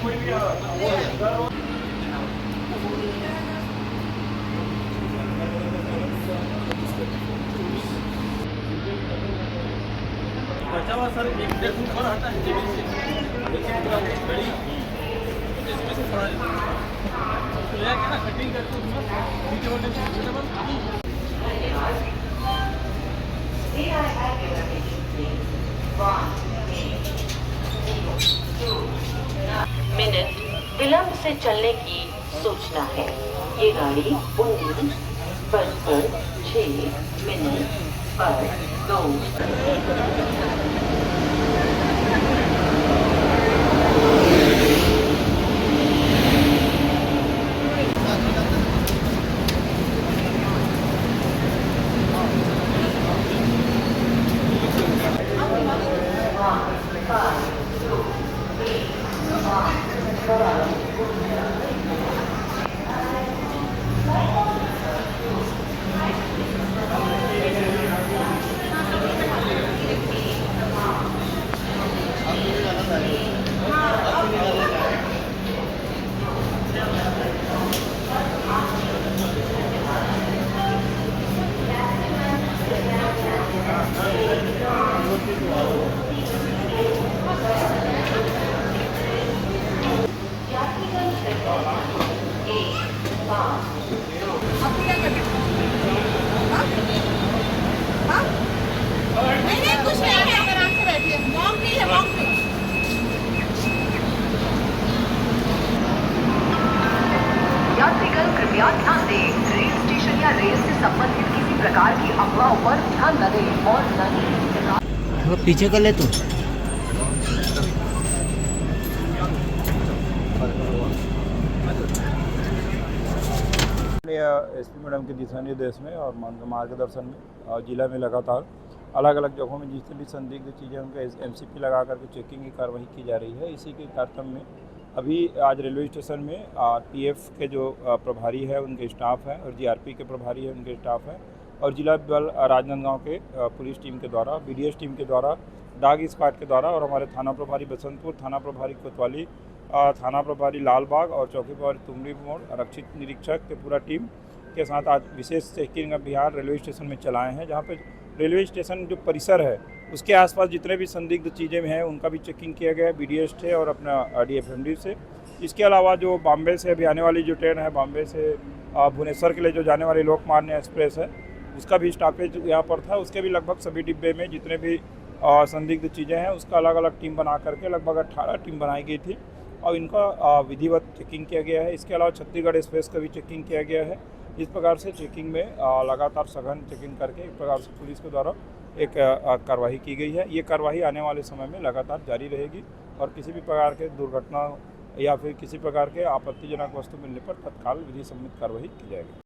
बचा हुआ सर एक डेढ़ फुट और हटा है जमीन से, लेकिन पूरा बड़ी इसमें से थोड़ा तो ले आके ना कटिंग करके उसमें नीचे वाले मिनट विलंब से चलने की सूचना है। ये गाड़ी 19:06 पर 2 नहीं कुछ नहीं है, आराम से बैठिए। मॉक नहीं है, मॉक नहीं। यात्रीगण कृपया ध्यान दें, रेल स्टेशन या रेल से संबंधित किसी प्रकार की अफवाहों पर ध्यान न दें और न ही पीछे कर ले तू। एसपी मैडम के दिशा निर्देश में और मार्गदर्शन में जिला में लगातार अलग अलग जगहों में जितनी भी संदिग्ध चीज़ें उनका एमसीपी लगा करके चेकिंग की कार्रवाई की जा रही है। इसी के तारतम्य में अभी आज रेलवे स्टेशन में पीएफ के जो प्रभारी है उनके स्टाफ हैं और जीआरपी के प्रभारी है उनके स्टाफ हैं और जिला बल राजनांदगांव के पुलिस टीम के द्वारा, बीडीएस टीम के द्वारा, डाग स्क्वाड के द्वारा और हमारे थाना प्रभारी बसंतपुर, थाना प्रभारी कोतवाली, थाना प्रभारी लालबाग और चौकी प्रभारी तुमरी मोड़, आरक्षित निरीक्षक के पूरा टीम के साथ आज विशेष चेकिंग अभियान रेलवे स्टेशन में चलाए हैं, जहाँ पे रेलवे स्टेशन जो परिसर है उसके आसपास जितने भी संदिग्ध चीज़ें हैं उनका भी चेकिंग किया गया है बीडीएस से और अपना डीएफएमडी से। इसके अलावा जो बॉम्बे से अभी आने वाली जो ट्रेन है, बॉम्बे से भुवनेश्वर के लिए जो जाने वाली लोकमान्य एक्सप्रेस है, उसका भी स्टॉपेज यहाँ पर था। उसके भी लगभग सभी डिब्बे में जितने भी संदिग्ध चीज़ें हैं उसका अलग अलग टीम बना करके लगभग 18 टीम बनाई गई थी और इनका विधिवत चेकिंग किया गया है। इसके अलावा छत्तीसगढ़ एक्सप्रेस का भी चेकिंग किया गया है। इस प्रकार से चेकिंग में लगातार सघन चेकिंग करके एक प्रकार से पुलिस के द्वारा एक कार्रवाई की गई है। ये कार्रवाई आने वाले समय में लगातार जारी रहेगी और किसी भी प्रकार के दुर्घटना या फिर किसी प्रकार के आपत्तिजनक वस्तु मिलने पर तत्काल विधि सम्मत कार्रवाई की जाएगी।